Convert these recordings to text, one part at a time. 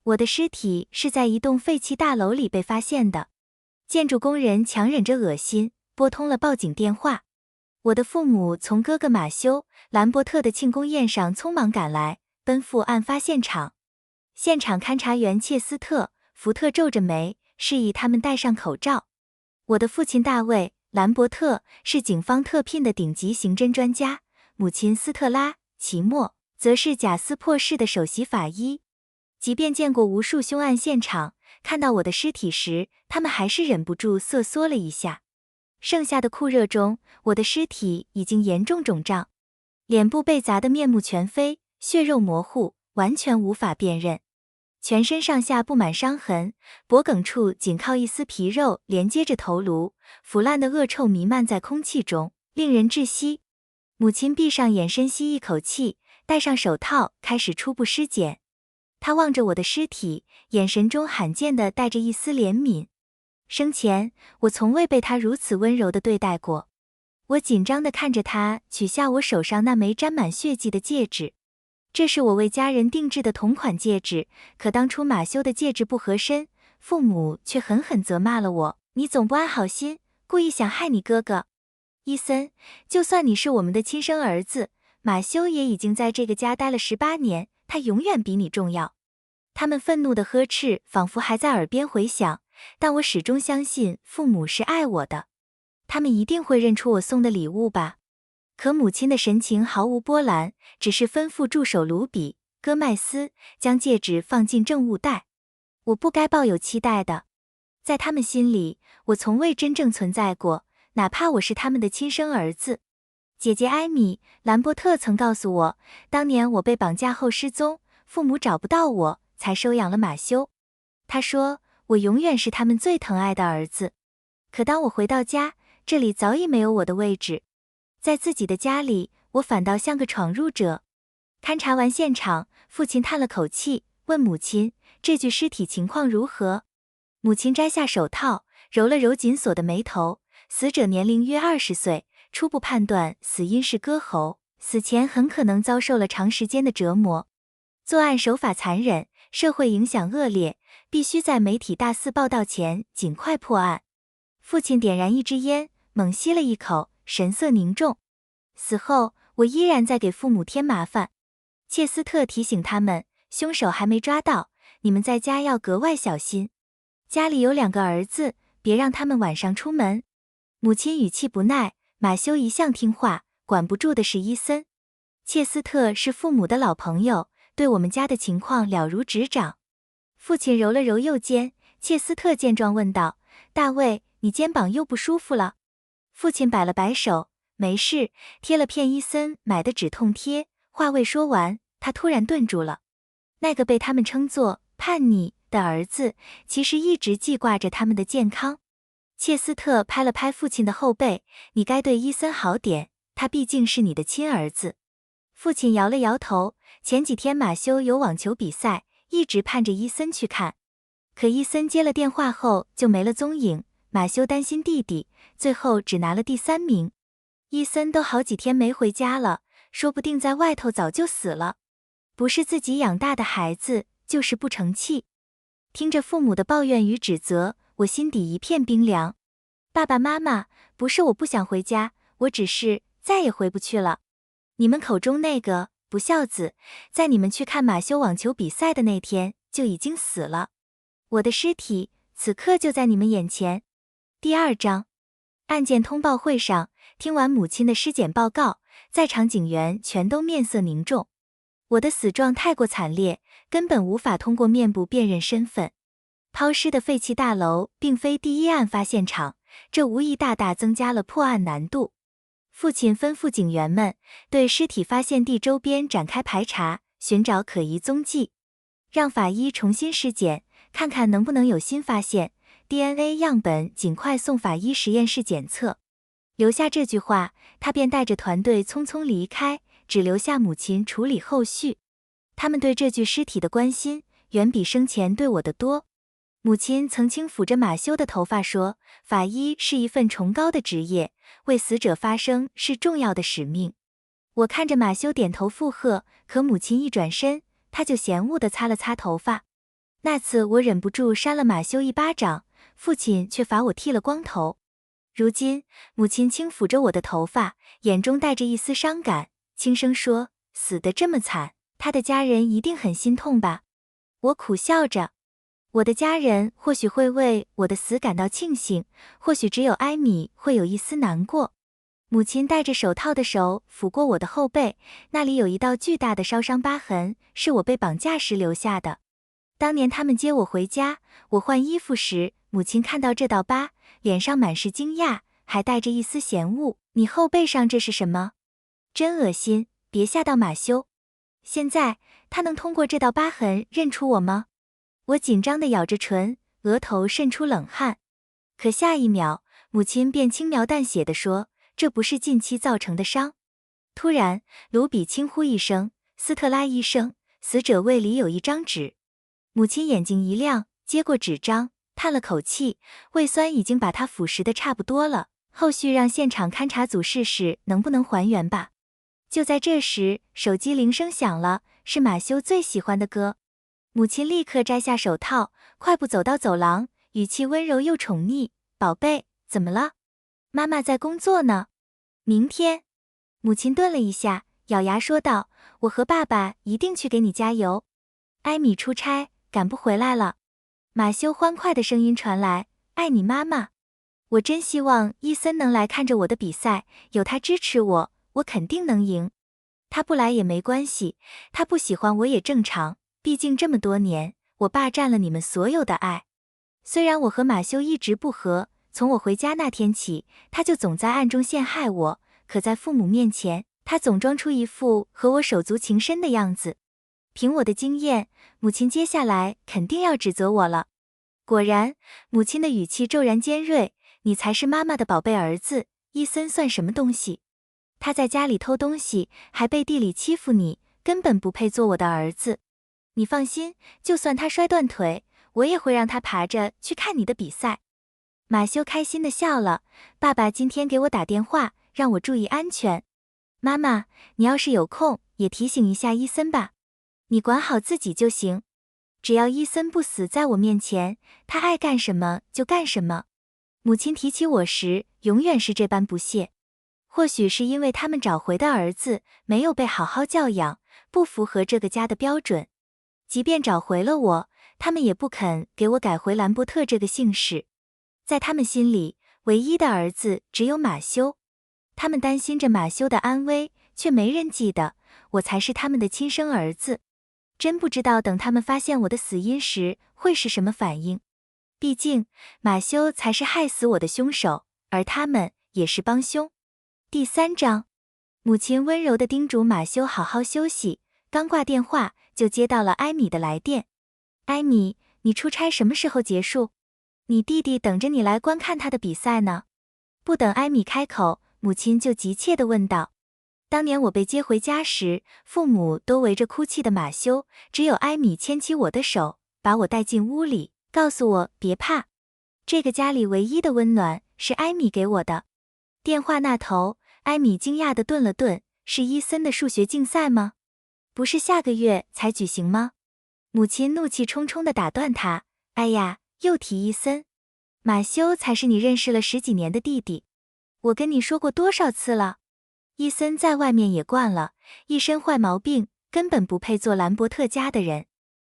我的尸体是在一栋废弃大楼里被发现的。建筑工人强忍着恶心，拨通了报警电话。我的父母从哥哥马修·兰伯特的庆功宴上匆忙赶来，奔赴案发现场。现场勘查员切斯特·福特皱着眉，示意他们戴上口罩。我的父亲大卫·兰伯特是警方特聘的顶级刑侦专家，母亲斯特拉·齐默则是贾斯珀市的首席法医。即便见过无数凶案现场，看到我的尸体时，他们还是忍不住瑟缩了一下。盛夏的酷热中，我的尸体已经严重肿胀，脸部被砸得面目全非，血肉模糊，完全无法辨认。全身上下布满伤痕，脖颈处仅靠一丝皮肉连接着头颅，腐烂的恶臭弥漫在空气中，令人窒息。母亲闭上眼，深吸一口气，戴上手套，开始初步尸检。她望着我的尸体，眼神中罕见地带着一丝怜悯。生前，我从未被她如此温柔地对待过。我紧张地看着她取下我手上那枚沾满血迹的戒指。这是我为家人定制的同款戒指，可当初马修的戒指不合身，父母却狠狠责骂了我：你总不安好心，故意想害你哥哥。伊森，就算你是我们的亲生儿子，马修也已经在这个家待了18年，他永远比你重要。他们愤怒的呵斥仿佛还在耳边回响，但我始终相信父母是爱我的。他们一定会认出我送的礼物吧？可母亲的神情毫无波澜，只是吩咐助手卢比·戈麦斯将戒指放进证物袋。我不该抱有期待的。在他们心里，我从未真正存在过，哪怕我是他们的亲生儿子。姐姐艾米·兰伯特曾告诉我，当年我被绑架后失踪，父母找不到我，才收养了马修。他说，我永远是他们最疼爱的儿子。可当我回到家，这里早已没有我的位置。在自己的家里，我反倒像个闯入者。勘察完现场，父亲叹了口气，问母亲，这具尸体情况如何？母亲摘下手套，揉了揉紧锁的眉头。死者年龄约20岁，初步判断死因是割喉，死前很可能遭受了长时间的折磨。作案手法残忍，社会影响恶劣，必须在媒体大肆报道前尽快破案。父亲点燃一支烟，猛吸了一口，神色凝重。死后，我依然在给父母添麻烦。切斯特提醒他们，凶手还没抓到，你们在家要格外小心。家里有2个儿子，别让他们晚上出门。母亲语气不耐，马修一向听话，管不住的是伊森。切斯特是父母的老朋友，对我们家的情况了如指掌。父亲揉了揉右肩，切斯特见状问道：大卫，你肩膀又不舒服了？父亲摆了摆手，没事，贴了片伊森买的止痛贴。话未说完，他突然顿住了。那个被他们称作叛逆的儿子，其实一直记挂着他们的健康。切斯特拍了拍父亲的后背，你该对伊森好点，他毕竟是你的亲儿子。父亲摇了摇头，前几天马修有网球比赛，一直盼着伊森去看。可伊森接了电话后就没了踪影，马修担心弟弟，最后只拿了第3名。伊森都好几天没回家了，说不定在外头早就死了。不是自己养大的孩子，就是不成器。听着父母的抱怨与指责，我心底一片冰凉。爸爸妈妈，不是我不想回家，我只是再也回不去了。你们口中那个不孝子，在你们去看马修网球比赛的那天就已经死了。我的尸体此刻就在你们眼前。第2章，案件通报会上，听完母亲的尸检报告，在场警员全都面色凝重。我的死状太过惨烈，根本无法通过面部辨认身份。抛尸的废弃大楼并非第一案发现场，这无疑大大增加了破案难度。父亲吩咐警员们对尸体发现地周边展开排查，寻找可疑踪迹，让法医重新尸检，看看能不能有新发现。DNA 样本尽快送法医实验室检测。留下这句话，他便带着团队匆匆离开，只留下母亲处理后续。他们对这具尸体的关心远比生前对我的多。母亲曾轻抚着马修的头发说，法医是一份崇高的职业，为死者发声是重要的使命。我看着马修点头附和，可母亲一转身，他就嫌恶地擦了擦头发。那次我忍不住扇了马修一巴掌，父亲却罚我剃了光头。如今，母亲轻抚着我的头发，眼中带着一丝伤感，轻声说：“死得这么惨，他的家人一定很心痛吧？”我苦笑着，我的家人或许会为我的死感到庆幸，或许只有艾米会有一丝难过。母亲戴着手套的手抚过我的后背，那里有一道巨大的烧伤疤痕，是我被绑架时留下的。当年他们接我回家，我换衣服时，母亲看到这道疤，脸上满是惊讶，还带着一丝嫌恶。“你后背上这是什么？真恶心，别吓到马修。”现在他能通过这道疤痕认出我吗？我紧张地咬着唇，额头渗出冷汗。可下一秒，母亲便轻描淡写地说：“这不是近期造成的伤。”突然，卢比轻呼一声：“斯特拉医生，死者胃里有一张纸。”母亲眼睛一亮，接过纸张，叹了口气，胃酸已经把它腐蚀的差不多了，后续让现场勘查组试试能不能还原吧。就在这时，手机铃声响了，是马修最喜欢的歌。母亲立刻摘下手套，快步走到走廊，语气温柔又宠溺：“宝贝，怎么了？妈妈在工作呢。明天。”母亲顿了一下，咬牙说道：“我和爸爸一定去给你加油。艾米出差，赶不回来了。”马修欢快的声音传来：“爱你妈妈。”我真希望伊森能来看着我的比赛，有他支持我，我肯定能赢。他不来也没关系，他不喜欢我也正常，毕竟这么多年，我霸占了你们所有的爱。虽然我和马修一直不和，从我回家那天起，他就总在暗中陷害我，可在父母面前，他总装出一副和我手足情深的样子。凭我的经验，母亲接下来肯定要指责我了。果然，母亲的语气骤然尖锐：“你才是妈妈的宝贝儿子，伊森算什么东西？他在家里偷东西，还背地里欺负你，根本不配做我的儿子。你放心，就算他摔断腿，我也会让他爬着去看你的比赛。”马修开心地笑了：“爸爸今天给我打电话，让我注意安全。妈妈，你要是有空，也提醒一下伊森吧。你管好自己就行。只要伊森不死在我面前，他爱干什么就干什么。”母亲提起我时，永远是这般不屑。或许是因为他们找回的儿子没有被好好教养，不符合这个家的标准。即便找回了我，他们也不肯给我改回兰伯特这个姓氏。在他们心里，唯一的儿子只有马修。他们担心着马修的安危，却没人记得我才是他们的亲生儿子。真不知道等他们发现我的死因时会是什么反应。毕竟马修才是害死我的凶手，而他们也是帮凶。第3章，母亲温柔地叮嘱马修好好休息，刚挂电话就接到了艾米的来电。“艾米，你出差什么时候结束？你弟弟等着你来观看他的比赛呢。”不等艾米开口，母亲就急切地问道。当年我被接回家时，父母都围着哭泣的马修，只有艾米牵起我的手，把我带进屋里，告诉我别怕。这个家里唯一的温暖是艾米给我的。电话那头，艾米惊讶地顿了顿：“是伊森的数学竞赛吗？不是下个月才举行吗？”母亲怒气冲冲地打断他：“哎呀，又提伊森，马修才是你认识了10几年的弟弟。我跟你说过多少次了？伊森在外面也惯了，一身坏毛病，根本不配做兰伯特家的人。”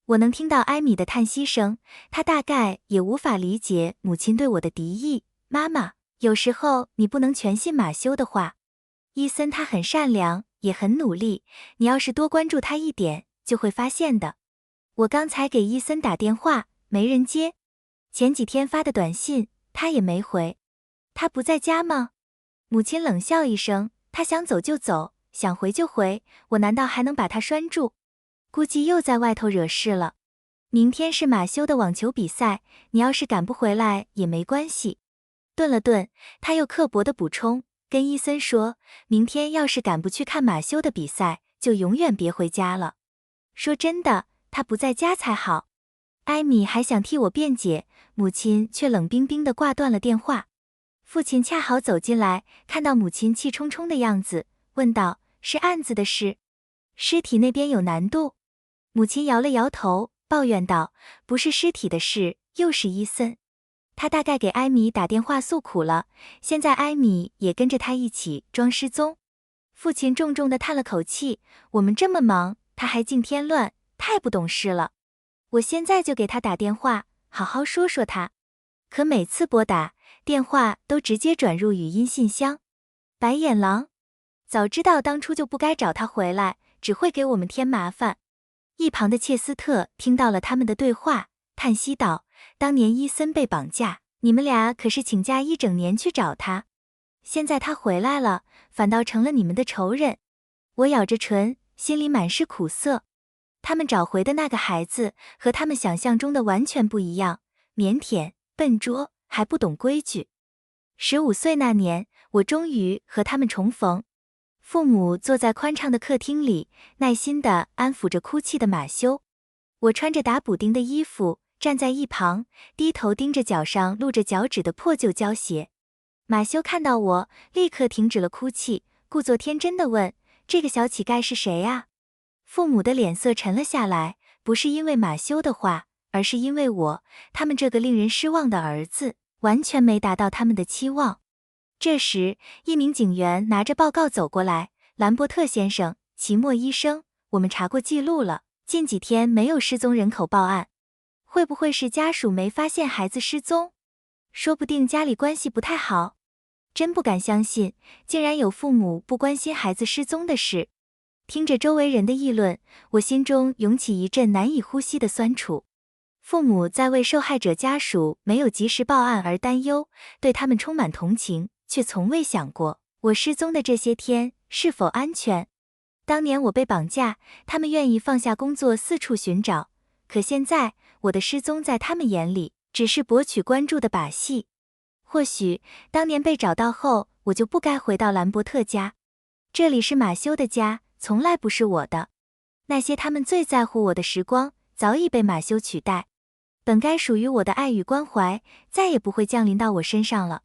我能听到艾米的叹息声，她大概也无法理解母亲对我的敌意。“妈妈，有时候你不能全信马修的话。伊森他很善良，也很努力，你要是多关注他一点，就会发现的。我刚才给伊森打电话，没人接。前几天发的短信，他也没回。他不在家吗？”母亲冷笑一声：“他想走就走，想回就回，我难道还能把他拴住？估计又在外头惹事了。明天是马修的网球比赛，你要是赶不回来也没关系。”顿了顿，他又刻薄地补充：“跟伊森说，明天要是赶不去看马修的比赛，就永远别回家了。说真的，他不在家才好。”艾米还想替我辩解，母亲却冷冰冰地挂断了电话。父亲恰好走进来，看到母亲气冲冲的样子，问道：“是案子的事？尸体那边有难度？”母亲摇了摇头：“抱怨道：“不是尸体的事，又是伊森。”他大概给艾米打电话诉苦了，现在艾米也跟着他一起装失踪。父亲重重地叹了口气：“我们这么忙，他还净添乱，太不懂事了。我现在就给他打电话，好好说说他。”可每次拨打电话都直接转入语音信箱。白眼狼，早知道当初就不该找他回来，只会给我们添麻烦。一旁的切斯特听到了他们的对话，叹息道：“当年伊森被绑架，你们俩可是请假1整年去找他，现在他回来了，反倒成了你们的仇人。”我咬着唇，心里满是苦涩。他们找回的那个孩子和他们想象中的完全不一样，腼腆、笨拙，还不懂规矩。15岁那年，我终于和他们重逢。父母坐在宽敞的客厅里，耐心地安抚着哭泣的马修。我穿着打补丁的衣服，站在一旁，低头盯着脚上露着脚趾的破旧胶鞋。马修看到我，立刻停止了哭泣，故作天真地问：“这个小乞丐是谁啊？”父母的脸色沉了下来，不是因为马修的话，而是因为他们这个令人失望的儿子，完全没达到他们的期望。这时，一名警员拿着报告走过来：“兰伯特先生，齐莫医生，我们查过记录了，近几天没有失踪人口报案。会不会是家属没发现孩子失踪？说不定家里关系不太好。”真不敢相信，竟然有父母不关心孩子失踪的事。听着周围人的议论，我心中涌起一阵难以呼吸的酸楚。父母在为受害者家属没有及时报案而担忧，对他们充满同情，却从未想过我失踪的这些天是否安全。当年我被绑架，他们愿意放下工作四处寻找，可现在我的失踪在他们眼里只是博取关注的把戏。或许当年被找到后，我就不该回到兰伯特家。这里是马修的家，从来不是我的。那些他们最在乎我的时光，早已被马修取代。本该属于我的爱与关怀，再也不会降临到我身上了。